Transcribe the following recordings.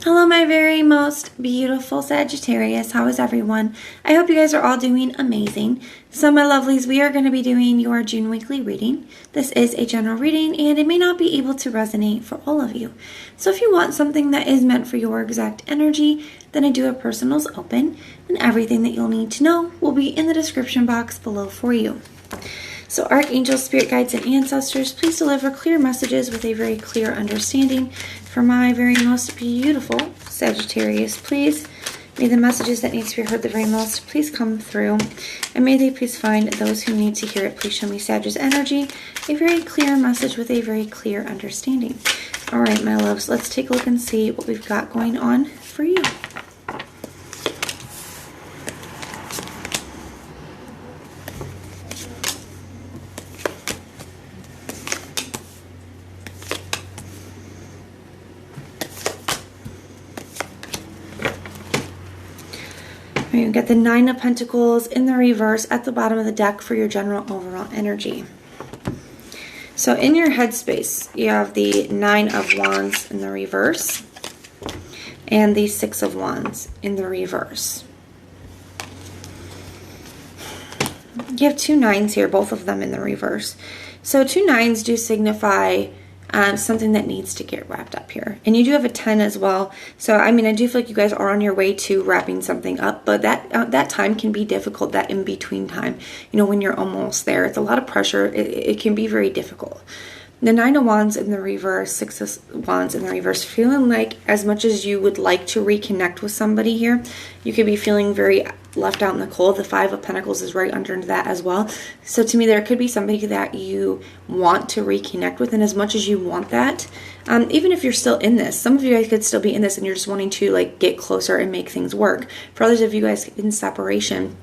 Hello, my very most beautiful Sagittarius. How is everyone? I hope you guys are all doing amazing. So, my lovelies, we are going to be doing your June weekly reading. This is a general reading, and it may not be able to resonate for all of you. So, if you want something that is meant for your exact energy, then I do have personals open, and everything that you'll need to know will be in the description box below for you. So, archangels, spirit guides, and ancestors, please deliver clear messages with a very clear understanding for my very most beautiful Sagittarius. Please, may the messages that need to be heard the very most please come through, and may they please find those who need to hear it. Please show me Sagittarius energy, a very clear message with a very clear understanding. All right, my loves, let's take a look and see what we've got going on for you. You've got the Nine of Pentacles in the reverse at the bottom of the deck for your general overall energy. So in your headspace, you have the Nine of Wands in the reverse and the Six of Wands in the reverse. You have two nines here, both of them in the reverse. So two nines do signify something that needs to get wrapped up here. And you do have a 10 as well. So, I mean, I do feel like you guys are on your way to wrapping something up, but that time can be difficult, that in-between time. You know, when you're almost there, it's a lot of pressure. It can be very difficult. The Nine of Wands in the reverse, Six of Wands in the reverse, feeling like as much as you would like to reconnect with somebody here, you could be feeling very left out in the cold. The Five of Pentacles is right under that as well. So to me, there could be somebody that you want to reconnect with, and as much as you want that, even if you're still in this, some of you guys could still be in this and you're just wanting to like get closer and make things work. For others of you guys in separation,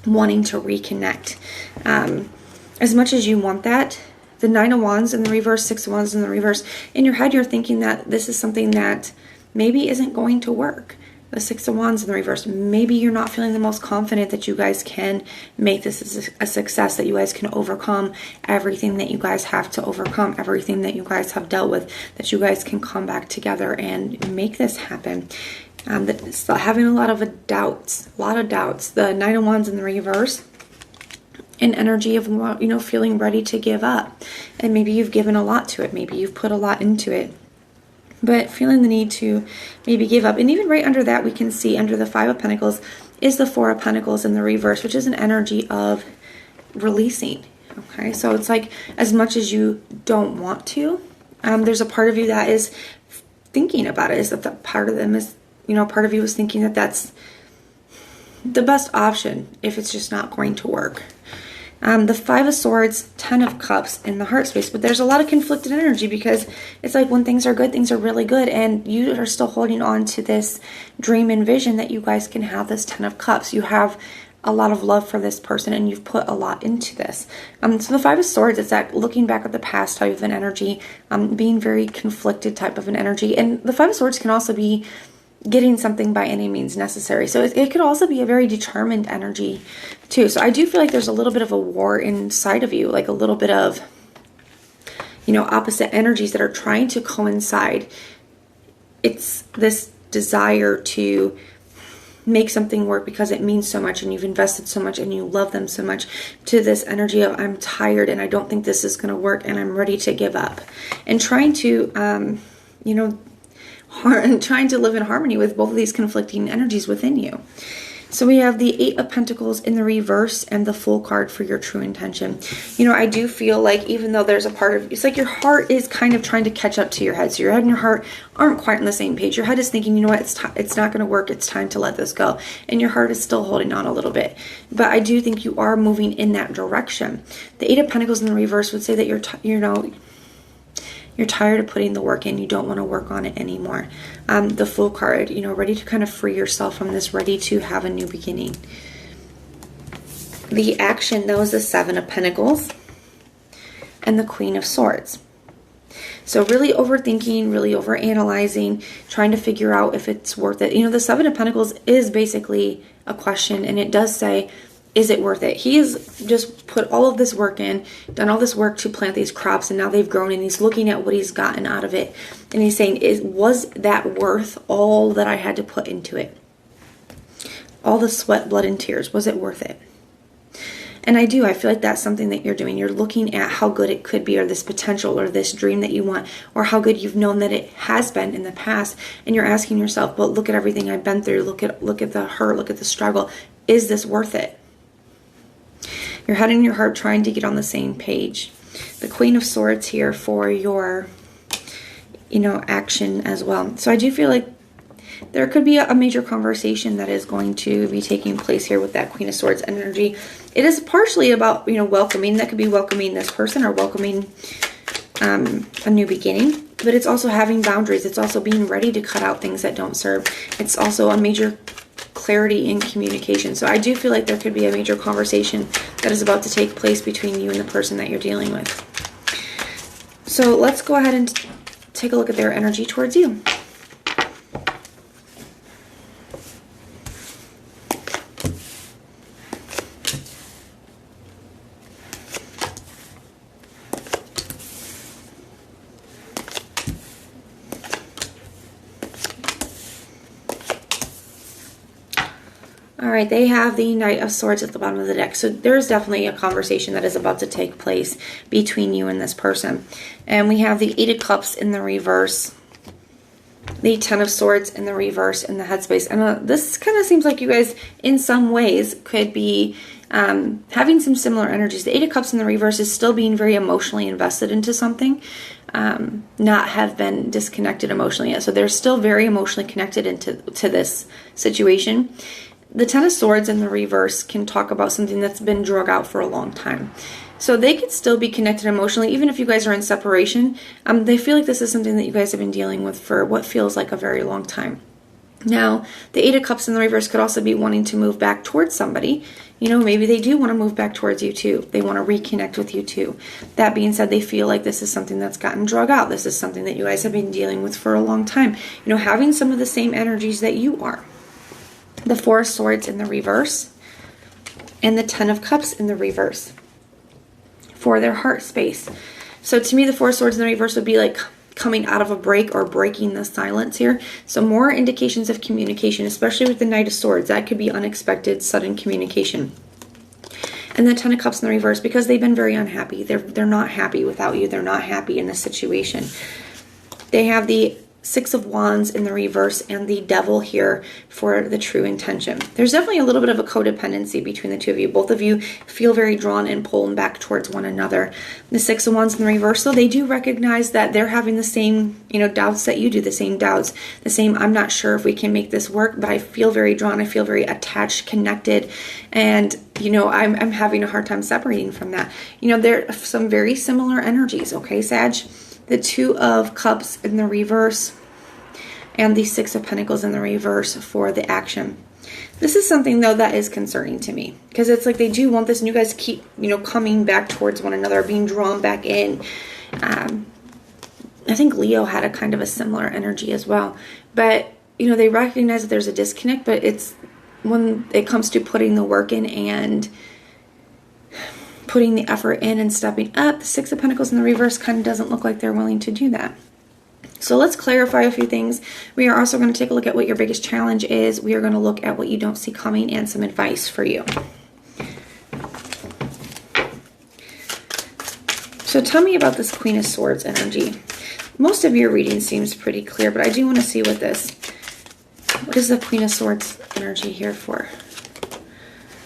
wanting to reconnect. As much as you want that, the Nine of Wands in the reverse, Six of Wands in the reverse, in your head you're thinking that this is something that maybe isn't going to work. The Six of Wands in the reverse, maybe you're not feeling the most confident that you guys can make this a success, that you guys can overcome everything that you guys have to overcome, everything that you guys have dealt with, that you guys can come back together and make this happen. Having a lot of doubts. The Nine of Wands in the reverse, an energy of, you know, feeling ready to give up. And maybe you've given a lot to it. Maybe you've put a lot into it. But feeling the need to maybe give up. And even right under that, we can see under the Five of Pentacles is the Four of Pentacles in the reverse, which is an energy of releasing. Okay, so it's like as much as you don't want to, there's a part of you that is thinking about it. Is that part of them is, you know, part of you is thinking that that's the best option if it's just not going to work. The Five of Swords, Ten of Cups in the heart space. But there's a lot of conflicted energy because it's like when things are good, things are really good. And you are still holding on to this dream and vision that you guys can have this Ten of Cups. You have a lot of love for this person and you've put a lot into this. So the Five of Swords, it's that looking back at the past type of an energy, being very conflicted type of an energy. And the Five of Swords can also be getting something by any means necessary. So it could also be a very determined energy too. So I do feel like there's a little bit of a war inside of you, like a little bit of, you know, opposite energies that are trying to coincide. It's this desire to make something work because it means so much and you've invested so much and you love them so much, to this energy of I'm tired and I don't think this is going to work and I'm ready to give up. And trying to, you know, trying to live in harmony with both of these conflicting energies within you. So we have the Eight of Pentacles in the reverse and the Fool card for your true intention. You know, I do feel like even though there's a part of, it's like your heart is kind of trying to catch up to your head. So your head and your heart aren't quite on the same page. Your head is thinking, you know what, it's not going to work. It's time to let this go. And your heart is still holding on a little bit. But I do think you are moving in that direction. The Eight of Pentacles in the reverse would say that you're tired of putting the work in. You don't want to work on it anymore. The Fool card, you know, ready to kind of free yourself from this, ready to have a new beginning. The action, though, is the Seven of Pentacles and the Queen of Swords. So really overthinking, really overanalyzing, trying to figure out if it's worth it. You know, the Seven of Pentacles is basically a question, and it does say, is it worth it? He has just put all of this work in, done all this work to plant these crops, and now they've grown, and he's looking at what he's gotten out of it. And he's saying, was that worth all that I had to put into it? All the sweat, blood, and tears, was it worth it? And I feel like that's something that you're doing. You're looking at how good it could be, or this potential, or this dream that you want, or how good you've known that it has been in the past. And you're asking yourself, but look at everything I've been through. Look at the hurt, look at the struggle. Is this worth it? Your head and your heart trying to get on the same page. The Queen of Swords here for your, action as well. So I do feel like there could be a major conversation that is going to be taking place here with that Queen of Swords energy. It is partially about, welcoming. That could be welcoming this person or welcoming a new beginning. But it's also having boundaries. It's also being ready to cut out things that don't serve. It's also a major clarity in communication. So I do feel like there could be a major conversation that is about to take place between you and the person that you're dealing with. So let's go ahead and take a look at their energy towards you. All right, they have the Knight of Swords at the bottom of the deck. So there's definitely a conversation that is about to take place between you and this person. And we have the Eight of Cups in the reverse, the Ten of Swords in the reverse in the headspace. And this kind of seems like you guys, in some ways, could be having some similar energies. The Eight of Cups in the reverse is still being very emotionally invested into something, not have been disconnected emotionally yet. So they're still very emotionally connected to this situation. The Ten of Swords in the reverse can talk about something that's been drug out for a long time. So they could still be connected emotionally, even if you guys are in separation. They feel like this is something that you guys have been dealing with for what feels like a very long time. Now, the Eight of Cups in the reverse could also be wanting to move back towards somebody. Maybe they do want to move back towards you too. They want to reconnect with you too. That being said, they feel like this is something that's gotten drug out. This is something that you guys have been dealing with for a long time. Having some of the same energies that you are. The Four of Swords in the reverse and the Ten of Cups in the reverse for their heart space. So to me, the Four of Swords in the reverse would be like coming out of a break or breaking the silence here. So more indications of communication, especially with the Knight of Swords. That could be unexpected, sudden communication. And the Ten of Cups in the reverse, because they've been very unhappy. They're not happy without you. They're not happy in this situation. They have the Six of Wands in the reverse and the Devil here for the true intention. There's definitely a little bit of a codependency between the two of you. Both of you feel very drawn and pulled back towards one another. The Six of Wands in the reverse, though, they do recognize that they're having the same, doubts that you do, the same doubts, the same, I'm not sure if we can make this work, but I feel very drawn, I feel very attached, connected, and I'm having a hard time separating from that. There are some very similar energies, okay, Sag? The Two of Cups in the reverse and the Six of Pentacles in the reverse for the action. This is something, though, that is concerning to me, because it's like they do want this, and you guys keep, coming back towards one another, being drawn back in. I think Leo had a kind of a similar energy as well, but they recognize that there's a disconnect, but it's when it comes to putting the work in and putting the effort in and stepping up, the Six of Pentacles in the reverse kind of doesn't look like they're willing to do that. So let's clarify a few things. We are also going to take a look at what your biggest challenge is. We are going to look at what you don't see coming and some advice for you. So tell me about this Queen of Swords energy. Most of your reading seems pretty clear, but I do want to see what is the Queen of Swords energy here for?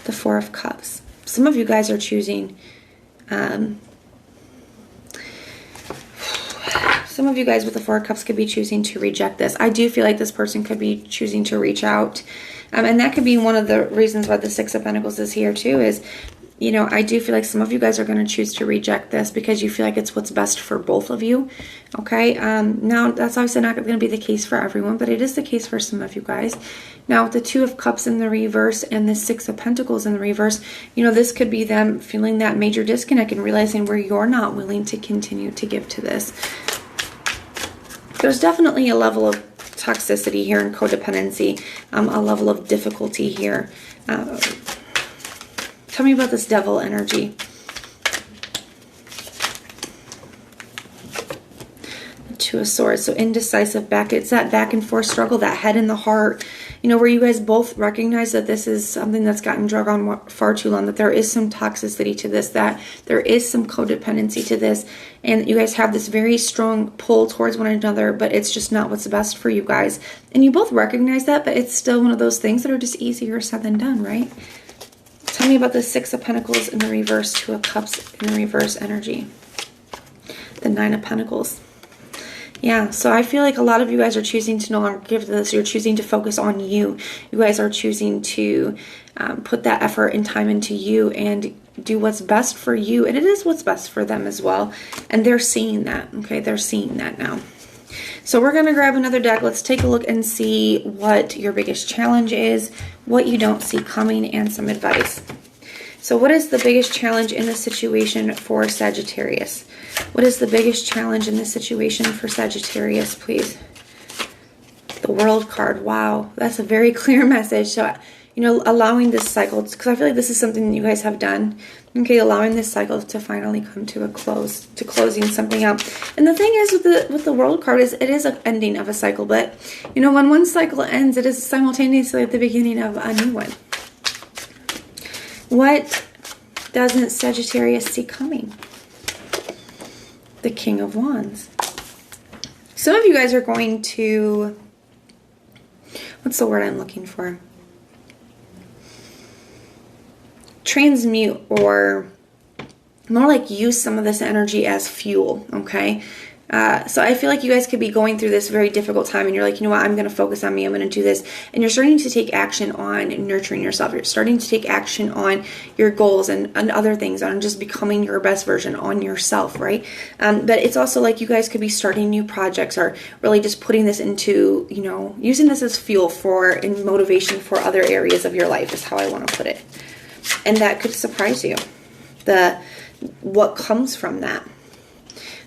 The Four of Cups. Some of you guys are choosing, some of you guys with the Four of Cups could be choosing to reject this. I do feel like this person could be choosing to reach out. And that could be one of the reasons why the Six of Pentacles is here too, is, I do feel like some of you guys are going to choose to reject this because you feel like it's what's best for both of you. Okay. Now that's obviously not going to be the case for everyone, but it is the case for some of you guys. Now with the Two of Cups in the reverse and the Six of Pentacles in the reverse, this could be them feeling that major disconnect and realizing where you're not willing to continue to give to this. There's definitely a level of toxicity here and codependency, a level of difficulty here. Tell me about this devil energy. Two of Swords, so indecisive it's that back and forth struggle, that head in the heart, you know, where you guys both recognize that this is something that's gotten drug on far too long, that there is some toxicity to this, that there is some codependency to this, and you guys have this very strong pull towards one another, but it's just not what's best for you guys. And you both recognize that, but it's still one of those things that are just easier said than done, right? Tell me about the Six of Pentacles in the reverse, Two of Cups in the reverse energy, the Nine of Pentacles. Yeah, so I feel like a lot of you guys are choosing to no longer give this. You're choosing to focus on you. You guys are choosing to put that effort and time into you and do what's best for you. And it is what's best for them as well. And they're seeing that, okay? They're seeing that now. So we're going to grab another deck. Let's take a look and see what your biggest challenge is, what you don't see coming, and some advice. So what is the biggest challenge in this situation for Sagittarius? What is the biggest challenge in this situation for Sagittarius, please? The World card. Wow, that's a very clear message. So, you know, allowing this cycle, because I feel like this is something that you guys have done. Okay, allowing this cycle to finally come to a close, to closing something out. And the thing is with the World card is it is an ending of a cycle. But, you know, when one cycle ends, it is simultaneously at the beginning of a new one. What doesn't Sagittarius see coming? The King of Wands. Some of you guys are going to, what's the word I'm looking for? Transmute, or more like use some of this energy as fuel, okay? So I feel like you guys could be going through this very difficult time and you're like, you know what, I'm going to focus on me, I'm going to do this. And you're starting to take action on nurturing yourself. You're starting to take action on your goals and other things, on just becoming your best version, on yourself, right? But it's also like you guys could be starting new projects, or really just putting this into, you know, using this as fuel for and motivation for other areas of your life is how I want to put it. And that could surprise you, what comes from that.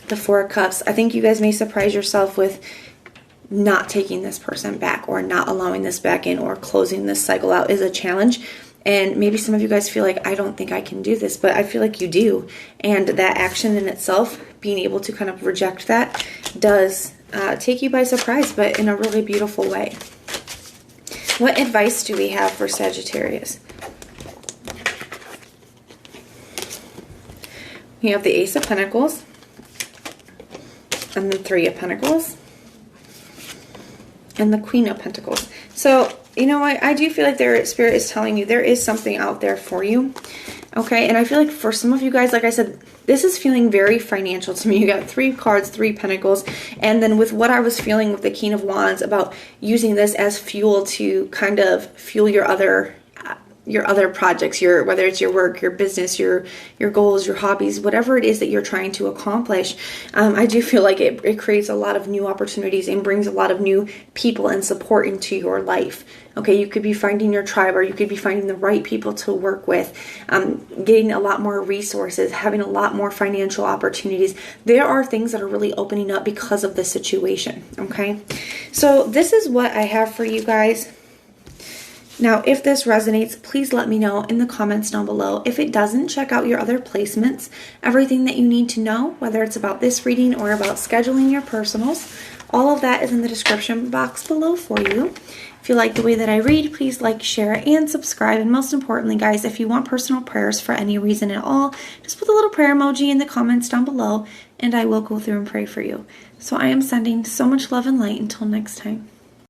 The Four of Cups. I think you guys may surprise yourself with not taking this person back, or not allowing this back in, or closing this cycle out is a challenge. And maybe some of you guys feel like, I don't think I can do this, but I feel like you do. And that action in itself, being able to kind of reject that, does take you by surprise, but in a really beautiful way. What advice do we have for Sagittarius? We have the Ace of Pentacles, and the Three of Pentacles, and the Queen of Pentacles. So, you know, I do feel like their spirit is telling you there is something out there for you, okay? And I feel like for some of you guys, like I said, this is feeling very financial to me. You got 3 cards, 3 pentacles, and then with what I was feeling with the King of Wands about using this as fuel to kind of fuel your other projects, whether it's your work, your business, your goals, your hobbies, whatever it is that you're trying to accomplish. I do feel like it creates a lot of new opportunities and brings a lot of new people and support into your life. Okay, you could be finding your tribe, or you could be finding the right people to work with, getting a lot more resources, having a lot more financial opportunities. There are things that are really opening up because of the situation, okay? So this is what I have for you guys. Now, if this resonates, please let me know in the comments down below. If it doesn't, check out your other placements. Everything that you need to know, whether it's about this reading or about scheduling your personals, all of that is in the description box below for you. If you like the way that I read, please like, share, and subscribe. And most importantly, guys, if you want personal prayers for any reason at all, just put a little prayer emoji in the comments down below, and I will go through and pray for you. So I am sending so much love and light. Until next time.